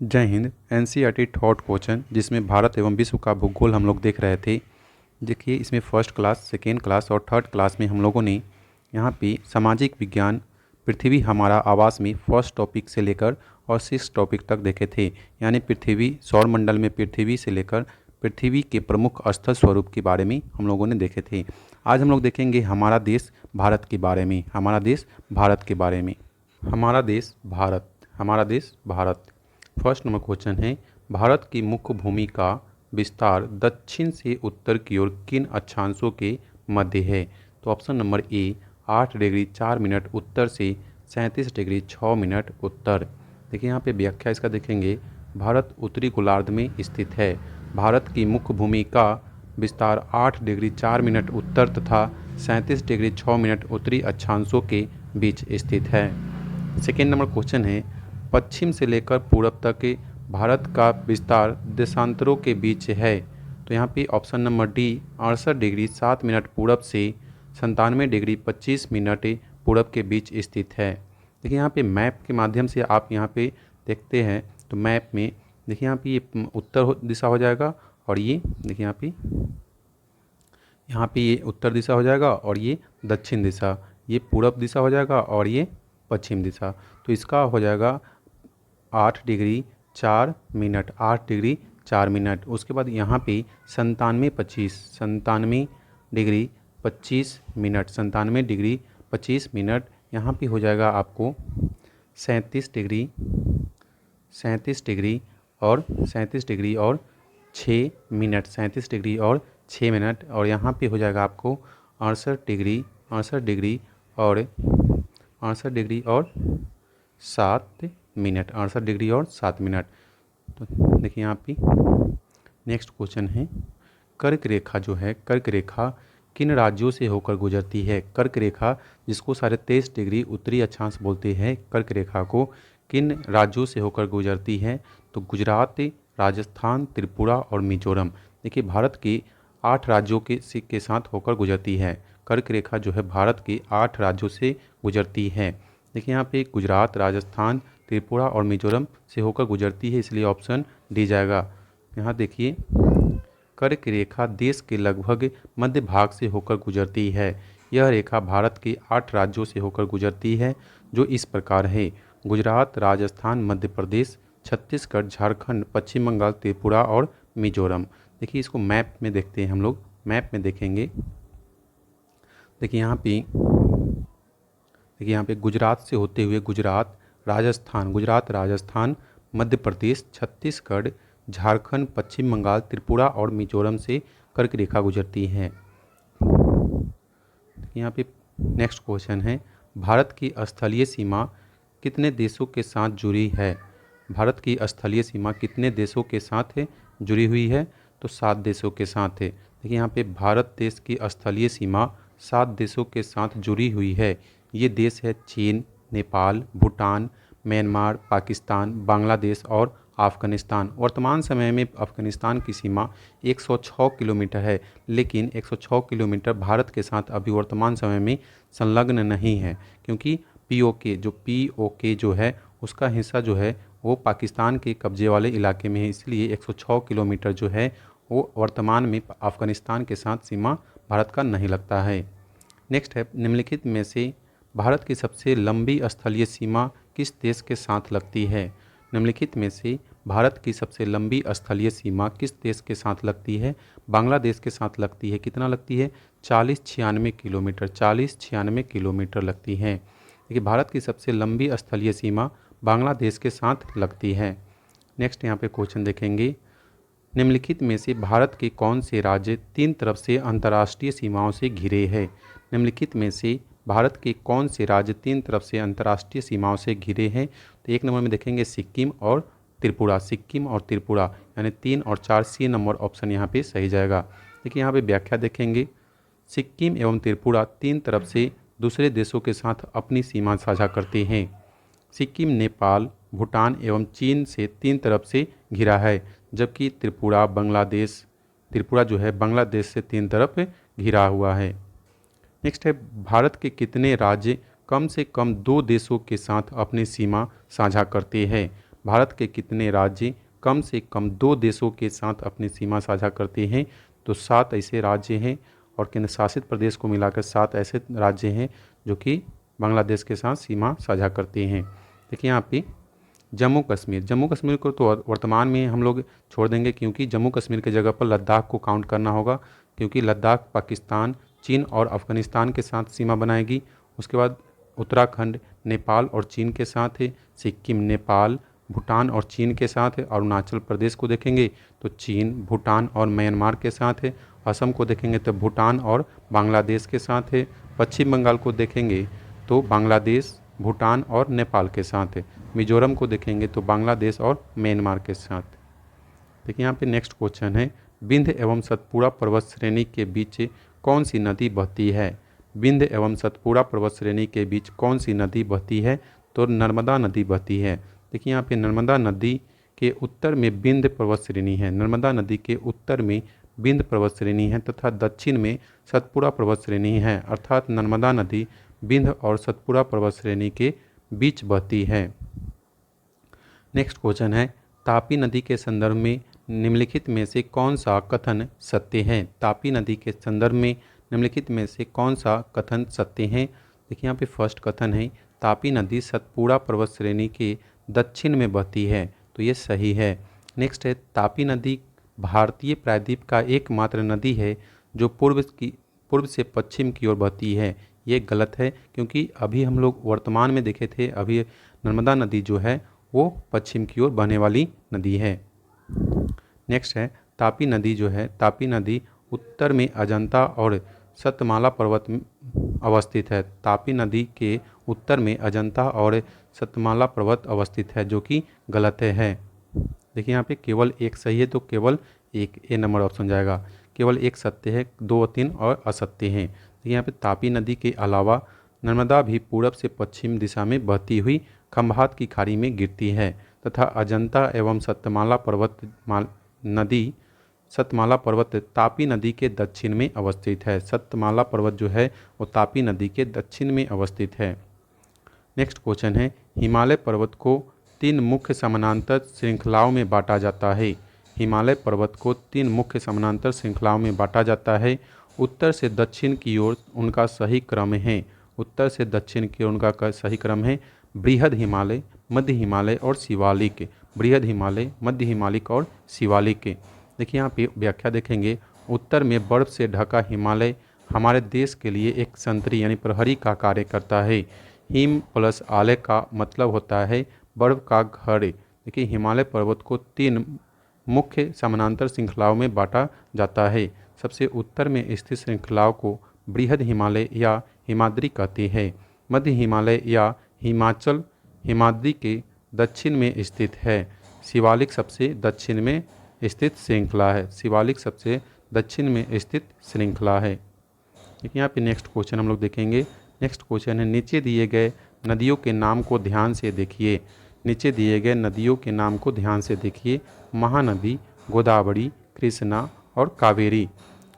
जय Hind. NCERT thought question जिसमें भारत एवं विश्व का भूगोल हम लोग देख रहे थे। देखिए इसमें फर्स्ट क्लास, सेकेंड क्लास और थर्ड क्लास में हम लोगों ने यहाँ पे सामाजिक विज्ञान पृथ्वी हमारा आवास में फर्स्ट टॉपिक से लेकर और सिक्स टॉपिक तक देखे थे। यानी पृथ्वी, सौरमंडल में पृथ्वी से लेकर पृथ्वी के प्रमुख स्थल स्वरूप के बारे में हम लोगों ने देखे थे। आज हम लोग देखेंगे हमारा देश भारत के बारे में। हमारा देश भारत के बारे में। हमारा देश भारत। हमारा देश भारत। फर्स्ट नंबर क्वेश्चन है, भारत की मुख्य भूमि का विस्तार दक्षिण से उत्तर की ओर किन अक्षांशों के मध्य है? तो option number A 8 degree 4 minute उत्तर से 37 डिग्री 6 मिनट उत्तर। देखिए यहाँ पे व्याख्या इसका देखेंगे। भारत उत्तरी गोलार्ध में स्थित है। भारत की मुख्य भूमि का विस्तार 8 डिग्री 4 मिनट उत्तर तथा 37 डिग्री 6 मिनट उत्तरी अक्षांशों के बीच स्थित है। सेकेंड नंबर क्वेश्चन है, पश्चिम से लेकर पूरब तक भारत का विस्तार देशांतरों के बीच है। तो यहाँ पे option number D 68 degree 7 minute पूरब से 97 डिग्री 25 मिनट पूरब के बीच स्थित है। देखिए यहाँ पे मैप के माध्यम से आप यहाँ पे देखते हैं तो मैप में देखिए यहाँ पे ये उत्तर दिशा हो जाएगा और ये देखिए यहाँ पे ये उत्तर दिशा हो जाएगा और ये दक्षिण दिशा, ये पूरब दिशा हो जाएगा और ये पश्चिम दिशा। तो इसका हो जाएगा 8 डिग्री 4 मिनट, 8 डिग्री 4 मिनट। उसके बाद यहाँ पे 97 डिग्री 25 मिनट, 97 डिग्री 25 मिनट। यहाँ पे हो जाएगा आपको 37 डिग्री और 6 मिनट, 37 डिग्री और 6 मिनट। और यहाँ पे हो जाएगा आपको 68 डिग्री और 7 मिनट, 68 डिग्री और 7 मिनट। तो देखिए यहाँ पे नेक्स्ट क्वेश्चन है, कर्क रेखा जो है, कर्क रेखा किन राज्यों से होकर गुजरती है? कर्क रेखा जिसको 23.5 डिग्री उत्तरी अक्षांश बोलते हैं, कर्क रेखा को किन राज्यों से होकर गुजरती है? तो गुजरात, राजस्थान, त्रिपुरा और मिजोरम। देखिए भारत के 8 राज्यों के साथ होकर गुजरती है। कर्क रेखा जो है भारत के 8 राज्यों से गुजरती है। देखिए यहाँ पे गुजरात, राजस्थान, त्रिपुरा और मिजोरम से होकर गुजरती है, इसलिए ऑप्शन डी जाएगा। यहाँ देखिए कर्क रेखा देश के लगभग मध्य भाग से होकर गुजरती है। यह रेखा भारत के 8 राज्यों से होकर गुजरती है जो इस प्रकार है: गुजरात, राजस्थान, मध्य प्रदेश, छत्तीसगढ़, झारखंड, पश्चिम बंगाल, त्रिपुरा और मिजोरम। देखिए इसको मैप में देखते हैं हम लोग, मैप में देखेंगे। देखिए यहाँ पे गुजरात से होते हुए गुजरात, राजस्थान, मध्य प्रदेश, छत्तीसगढ़, झारखंड, पश्चिम बंगाल, त्रिपुरा और मिजोरम से कर्क रेखा गुजरती है। यहाँ पे नेक्स्ट क्वेश्चन है, भारत की स्थलीय सीमा कितने देशों के साथ जुड़ी है? भारत की स्थलीय सीमा कितने देशों के साथ जुड़ी हुई है? तो 7 देशों के साथ है। देखिए यहाँ पे भारत देश की स्थलीय सीमा 7 देशों के साथ जुड़ी हुई है। ये देश है चीन, नेपाल, भूटान, म्यांमार, पाकिस्तान, बांग्लादेश और अफ़गानिस्तान। वर्तमान समय में अफ़गानिस्तान की सीमा 106 किलोमीटर है, लेकिन 106 किलोमीटर भारत के साथ अभी वर्तमान समय में संलग्न नहीं है, क्योंकि पीओके जो है उसका हिस्सा जो है वो पाकिस्तान के कब्जे वाले इलाके में है। इसलिए 106 किलोमीटर जो है वो वर्तमान में अफ़गानिस्तान के साथ सीमा भारत का नहीं लगता है। नेक्स्ट है, निम्नलिखित में से भारत की सबसे लंबी स्थलीय सीमा किस देश के साथ लगती है? निम्नलिखित में से भारत की सबसे लंबी स्थलीय सीमा किस देश के साथ लगती है? बांग्लादेश के साथ लगती है। कितना लगती है? 40-96 किलोमीटर, 40-96 किलोमीटर लगती है। देखिए भारत की सबसे लंबी स्थलीय सीमा बांग्लादेश के साथ लगती है। नेक्स्ट यहाँ पे क्वेश्चन देखेंगे, निम्नलिखित में से भारत के कौन से राज्य 3 तरफ से अंतर्राष्ट्रीय सीमाओं से घिरे हैं? निम्नलिखित में से भारत के कौन से राज्य 3 तरफ से अंतर्राष्ट्रीय सीमाओं से घिरे हैं? तो 1 नंबर में देखेंगे सिक्किम और त्रिपुरा, सिक्किम और त्रिपुरा, यानी 3 और 4 सी नंबर ऑप्शन यहाँ पे सही जाएगा। देखिए यहाँ पे व्याख्या देखेंगे, सिक्किम एवं त्रिपुरा 3 तरफ से दूसरे देशों के साथ अपनी सीमा साझा करते हैं। सिक्किम नेपाल, भूटान एवं चीन से 3 तरफ से घिरा है, जबकि त्रिपुरा जो है बांग्लादेश से 3 तरफ घिरा हुआ है। नेक्स्ट है, भारत के कितने राज्य कम से कम 2 देशों के साथ अपनी सीमा साझा करते हैं? भारत के कितने राज्य कम से कम 2 देशों के साथ अपनी सीमा साझा करते हैं? तो 7 ऐसे राज्य हैं और केंद्र शासित प्रदेश को मिलाकर 7 ऐसे राज्य हैं जो कि बांग्लादेश के साथ सीमा साझा करते हैं। देखिए यहाँ पे जम्मू कश्मीर को तो वर्तमान में हम लोग छोड़ देंगे, क्योंकि जम्मू कश्मीर की जगह पर लद्दाख को काउंट करना होगा, क्योंकि लद्दाख पाकिस्तान, चीन और अफगानिस्तान के साथ सीमा बनाएगी। उसके बाद उत्तराखंड नेपाल और चीन के साथ है, सिक्किम नेपाल, भूटान और चीन के साथ है। अरुणाचल प्रदेश को देखेंगे तो चीन, भूटान और म्यांमार के साथ है। असम को देखेंगे तो भूटान और बांग्लादेश के साथ है। पश्चिम बंगाल को देखेंगे तो बांग्लादेश, भूटान और नेपाल के साथ है। मिजोरम को देखेंगे तो बांग्लादेश और म्यांमार के साथ। देखिए यहाँ पे नेक्स्ट क्वेश्चन है, विंध्य एवं सतपुड़ा पर्वत श्रेणी के बीच कौन सी नदी बहती है? विंध्य एवं सतपुड़ा पर्वत श्रेणी के बीच कौन सी नदी बहती है? तो नर्मदा नदी बहती है। देखिए यहाँ पे नर्मदा नदी के उत्तर में विंध्य पर्वत श्रेणी है। नर्मदा नदी के उत्तर में विंध्य पर्वत श्रेणी है तथा दक्षिण में सतपुड़ा पर्वत श्रेणी है। अर्थात नर्मदा नदी विंध्य और सतपुड़ा पर्वत श्रेणी के बीच बहती है। नेक्स्ट क्वेश्चन है, तापी नदी के संदर्भ में निम्नलिखित में से कौन सा कथन सत्य है? तापी नदी के संदर्भ में निम्नलिखित में से कौन सा कथन सत्य है? देखिए यहाँ पे फर्स्ट कथन है, तापी नदी सतपुड़ा पर्वत श्रेणी के दक्षिण में बहती है, तो ये सही है। नेक्स्ट है, तापी नदी भारतीय प्रायद्वीप का एकमात्र नदी है जो पूर्व से पश्चिम की ओर बहती है। ये गलत है, क्योंकि अभी हम लोग वर्तमान में देखे थे, अभी नर्मदा नदी जो है वो पश्चिम की ओर बहने वाली नदी है। नेक्स्ट है, तापी नदी जो है, तापी नदी उत्तर में अजंता और सतमाला पर्वत में अवस्थित है। तापी नदी के उत्तर में अजंता और सतमाला पर्वत अवस्थित है, जो कि गलत है। देखिए यहाँ पे केवल एक सही है, तो केवल एक ए नंबर ऑप्शन जाएगा। केवल एक सत्य है, 2 और 3 और असत्य हैं। देखिए यहाँ पे तापी नदी के अलावा नर्मदा भी पूरब से पश्चिम दिशा में बहती हुई खंभात की खाड़ी में गिरती है तथा अजंता एवं सतमाला पर्वत तापी नदी के दक्षिण में अवस्थित है। सतमाला पर्वत जो है वो तापी नदी के दक्षिण में अवस्थित है। नेक्स्ट क्वेश्चन है, हिमालय पर्वत को 3 मुख्य समानांतर श्रृंखलाओं में बांटा जाता है। हिमालय पर्वत को 3 मुख्य समानांतर श्रृंखलाओं में बांटा जाता है। उत्तर से दक्षिण की ओर उनका सही क्रम है। उत्तर से दक्षिण की ओर उनका सही क्रम है बृहद हिमालय, मध्य हिमालय और शिवालिक। बृहद हिमालय, मध्य हिमालिक और शिवालिक। देखिए यहाँ पे व्याख्या देखेंगे, उत्तर में बर्फ से ढका हिमालय हमारे देश के लिए एक संतरी यानी प्रहरी का कार्य करता है। हिम प्लस आलय का मतलब होता है बर्फ का घर। देखिए हिमालय पर्वत को 3 मुख्य समानांतर श्रृंखलाओं में बांटा जाता है। सबसे उत्तर में स्थित श्रृंखलाओं को बृहद हिमालय या हिमाद्री कहते हैं। मध्य हिमालय या हिमाचल हिमाद्री के दक्षिण में स्थित है। शिवालिक सबसे दक्षिण में स्थित श्रृंखला है। शिवालिक सबसे दक्षिण में स्थित श्रृंखला है। देखिए यहाँ पे नेक्स्ट क्वेश्चन हम लोग देखेंगे। नेक्स्ट क्वेश्चन है, नीचे दिए गए नदियों के नाम को ध्यान से देखिए। नीचे दिए गए नदियों के नाम को ध्यान से देखिए। महानदी, गोदावरी, कृष्णा और कावेरी।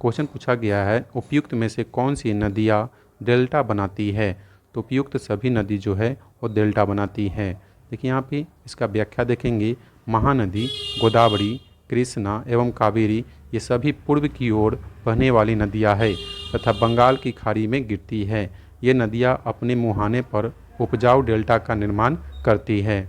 क्वेश्चन पूछा गया है, उपयुक्त में से कौन सी नदियाँ डेल्टा बनाती है? तो उपयुक्त सभी नदी जो है वो डेल्टा बनाती है। देखिए यहाँ पे इसका व्याख्या देखेंगे, महानदी, गोदावरी, कृष्णा एवं कावेरी ये सभी पूर्व की ओर बहने वाली नदियाँ है तथा बंगाल की खाड़ी में गिरती है। ये नदियाँ अपने मुहाने पर उपजाऊ डेल्टा का निर्माण करती है।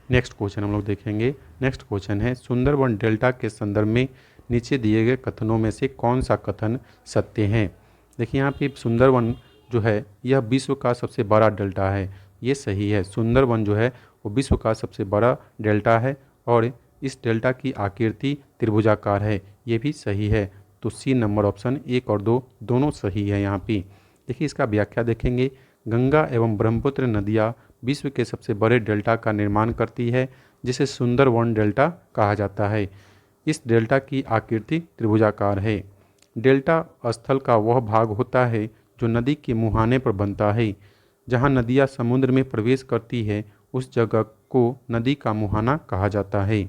नेक्स्ट क्वेश्चन हम लोग देखेंगे। नेक्स्ट क्वेश्चन है, सुंदरवन डेल्टा के संदर्भ में नीचे दिए गए कथनों में से कौन सा कथन सत्य है? देखिए यहाँ पे सुंदरवन जो है यह विश्व का सबसे बड़ा डेल्टा है। ये सही है। सुंदरवन जो है वो विश्व का सबसे बड़ा डेल्टा है और इस डेल्टा की आकृति त्रिभुजाकार है। ये भी सही है। तो सी नंबर ऑप्शन 1 और 2 दोनों सही है यहाँ पे। देखिए इसका व्याख्या देखेंगे, गंगा एवं ब्रह्मपुत्र नदियाँ विश्व के सबसे बड़े डेल्टा का निर्माण करती है, जिसे सुंदरवन डेल्टा कहा जाता है। इस डेल्टा की आकृति त्रिभुजाकार है। डेल्टा स्थल का वह भाग होता है जो नदी के मुहाने पर बनता है। जहाँ नदियाँ समुद्र में प्रवेश करती है उस जगह को नदी का मुहाना कहा जाता है।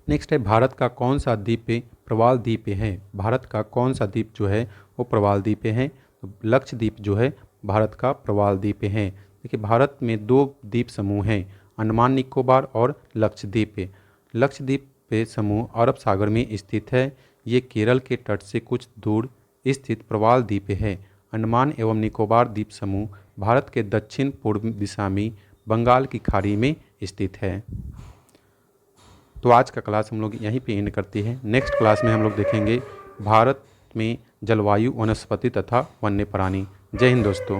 नेक्स्ट है, भारत का कौन सा द्वीप प्रवाल द्वीप है? भारत का कौन सा द्वीप जो है वो प्रवाल द्वीप है? तो लक्षद्वीप जो है भारत का प्रवाल द्वीप है। देखिए भारत में 2 द्वीप समूह हैं, अंडमान निकोबार और लक्षद्वीप। लक्षद्वीप समूह अरब सागर में स्थित है। ये केरल के तट से कुछ दूर स्थित प्रवाल द्वीप है। अंडमान एवं निकोबार द्वीप समूह भारत के दक्षिण पूर्व दिशा में बंगाल की खाड़ी में स्थित है। तो आज का क्लास हम लोग यहीं पे एंड करते हैं। नेक्स्ट क्लास में हम लोग देखेंगे भारत में जलवायु, वनस्पति तथा वन्य प्राणी। जय हिंद दोस्तों।